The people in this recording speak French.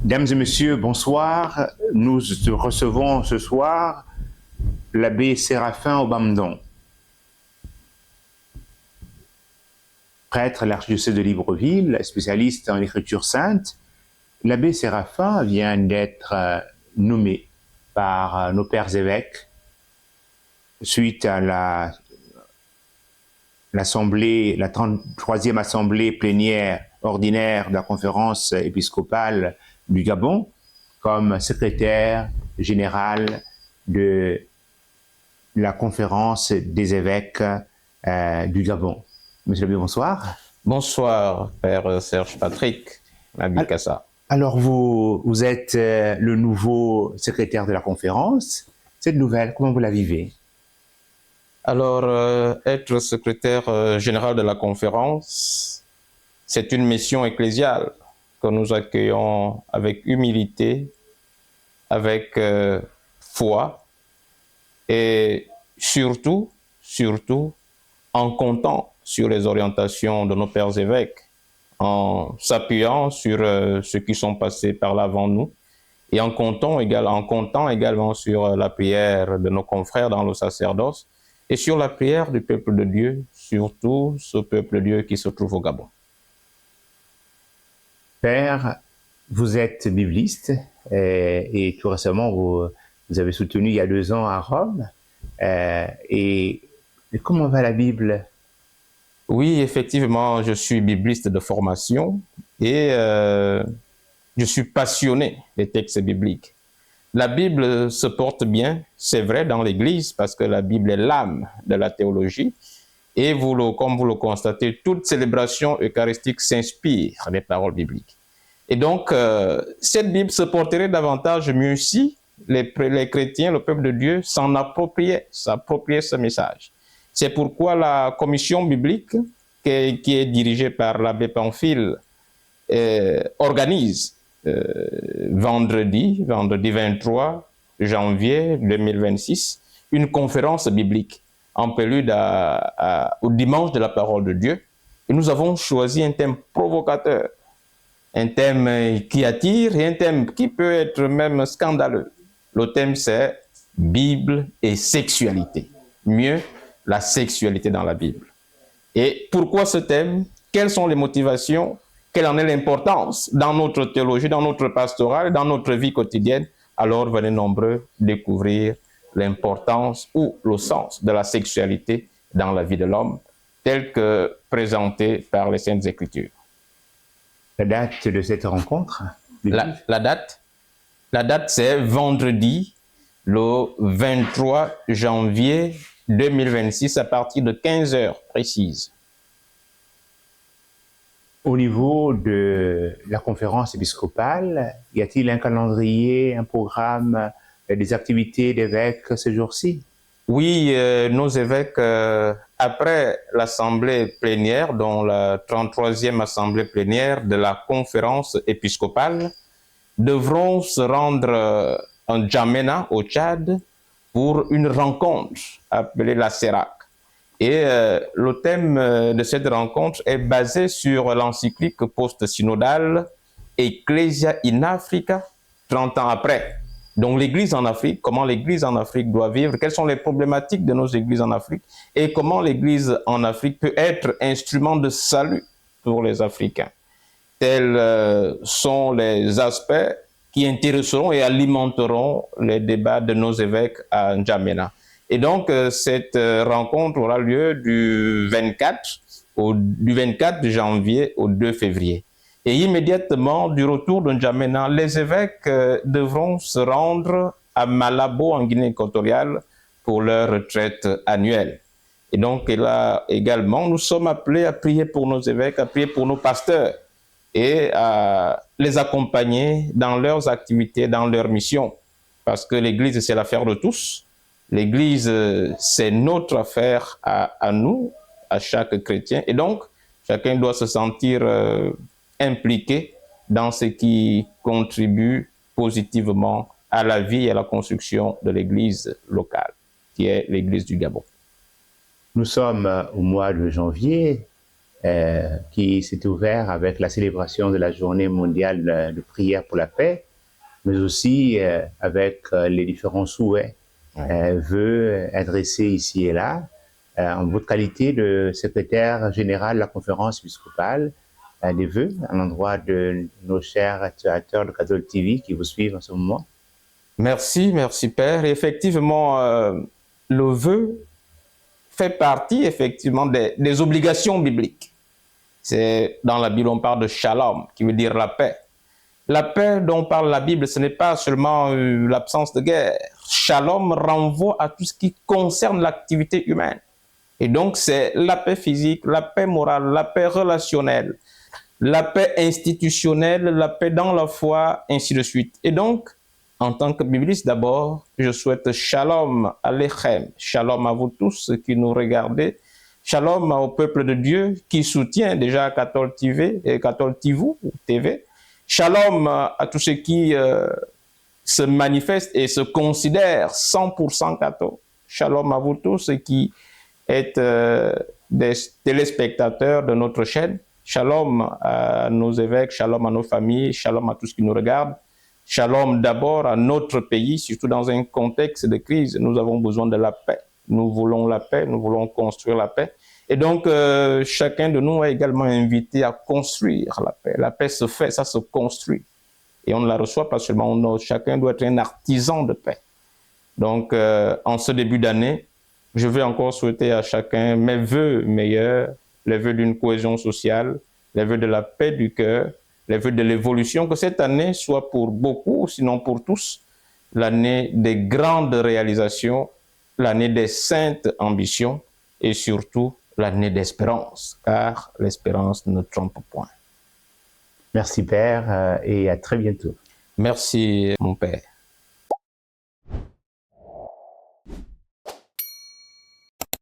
Mesdames et messieurs, bonsoir. Nous recevons ce soir l'abbé Séraphin Obamdon, prêtre à l'archidiocèse de Libreville, spécialiste en écriture sainte. L'abbé Séraphin vient d'être nommé par nos pères évêques suite à la 33e assemblée plénière ordinaire de la conférence épiscopale du Gabon comme secrétaire général de la conférence des évêques du Gabon. Monsieur l'abbé, bonsoir. Bonsoir, Père Serge Patrick, l'abbé Cassa. Alors vous êtes le nouveau secrétaire de la conférence. Cette nouvelle, comment vous la vivez? Alors, être secrétaire général de la conférence, c'est une mission ecclésiale que nous accueillons avec humilité, avec foi et surtout, en comptant sur les orientations de nos pères évêques, en s'appuyant sur ceux qui sont passés par là avant nous et en comptant également sur la prière de nos confrères dans le sacerdoce et sur la prière du peuple de Dieu, surtout ce peuple de Dieu qui se trouve au Gabon. Père, vous êtes bibliste et tout récemment vous avez soutenu il y a 2 ans à Rome. Et comment va la Bible? Oui, effectivement, je suis bibliste de formation et je suis passionné des textes bibliques. La Bible se porte bien, c'est vrai, dans l'Église, parce que la Bible est l'âme de la théologie. Et comme vous le constatez, toute célébration eucharistique s'inspire des paroles bibliques. Et donc, cette Bible se porterait davantage mieux si les chrétiens, le peuple de Dieu, s'appropriaient ce message. C'est pourquoi la commission biblique, qui est dirigée par l'abbé Pamphile, organise vendredi 23 janvier 2026, une conférence biblique en prélude au dimanche de la parole de Dieu. Et nous avons choisi un thème provocateur, un thème qui attire et un thème qui peut être même scandaleux. Le thème, c'est Bible et sexualité. Mieux, la sexualité dans la Bible. Et pourquoi ce thème? Quelles sont les motivations? Quelle en est l'importance dans notre théologie, dans notre pastoral, dans notre vie quotidienne? Alors venez nombreux découvrir l'importance ou le sens de la sexualité dans la vie de l'homme, tel que présenté par les Saintes Écritures. La date de cette rencontre? La date, c'est vendredi, le 23 janvier 2026, à partir de 15 heures précises. Au niveau de la conférence épiscopale, y a-t-il un calendrier, un programme, des activités d'évêques ce jour-ci? Oui, nos évêques, après l'assemblée plénière, dont la 33e assemblée plénière de la conférence épiscopale, devront se rendre en N'Djamena, au Tchad, pour une rencontre appelée la CERAC. Et le thème de cette rencontre est basé sur l'encyclique post-synodale Ecclesia in Africa, 30 ans après. Donc l'Église en Afrique, comment l'Église en Afrique doit vivre, quelles sont les problématiques de nos églises en Afrique et comment l'Église en Afrique peut être instrument de salut pour les Africains. Tels sont les aspects qui intéresseront et alimenteront les débats de nos évêques à N'Djamena. Et donc, cette rencontre aura lieu du 24 janvier au 2 février. Et immédiatement, du retour de N'Djamena, les évêques devront se rendre à Malabo, en Guinée équatoriale, pour leur retraite annuelle. Et donc, là également, nous sommes appelés à prier pour nos évêques, à prier pour nos pasteurs et à les accompagner dans leurs activités, dans leurs missions. Parce que l'Église, c'est l'affaire de tous. L'Église, c'est notre affaire à nous, à chaque chrétien. Et donc, chacun doit se sentir impliqué dans ce qui contribue positivement à la vie et à la construction de l'Église locale, qui est l'Église du Gabon. Nous sommes au mois de janvier qui s'est ouvert avec la célébration de la journée mondiale de prière pour la paix, mais aussi avec les différents souhaits, vœux adressés ici et là, en votre qualité de secrétaire général de la conférence épiscopale, des vœux à l'endroit de nos chers actuateurs de Catholic TV qui vous suivent en ce moment. Merci, merci Père. Et effectivement, le vœu fait partie effectivement des obligations bibliques. C'est dans la Bible, on parle de shalom, qui veut dire la paix. La paix dont parle la Bible, ce n'est pas seulement l'absence de guerre. Shalom renvoie à tout ce qui concerne l'activité humaine. Et donc, c'est la paix physique, la paix morale, la paix relationnelle, la paix institutionnelle, la paix dans la foi, ainsi de suite. Et donc, en tant que bibliste d'abord, je souhaite shalom alechem, shalom à vous tous qui nous regardez, shalom au peuple de Dieu qui soutient déjà Catholic TV et Catholic TV, shalom à tous ceux qui se manifestent et se considèrent 100% catholiques, shalom à vous tous qui êtes des téléspectateurs de notre chaîne, shalom à nos évêques, shalom à nos familles, shalom à tous qui nous regardent. Shalom d'abord à notre pays, surtout dans un contexte de crise. Nous avons besoin de la paix. Nous voulons la paix, nous voulons construire la paix. Et donc, chacun de nous est également invité à construire la paix. La paix se fait, ça se construit. Et on ne la reçoit pas seulement, chacun doit être un artisan de paix. Donc, en ce début d'année, je vais encore souhaiter à chacun mes vœux meilleurs, les vœux d'une cohésion sociale, les vœux de la paix du cœur, les vœux de l'évolution, que cette année soit pour beaucoup, sinon pour tous, l'année des grandes réalisations, l'année des saintes ambitions et surtout l'année d'espérance, car l'espérance ne trompe point. Merci Père et à très bientôt. Merci mon Père.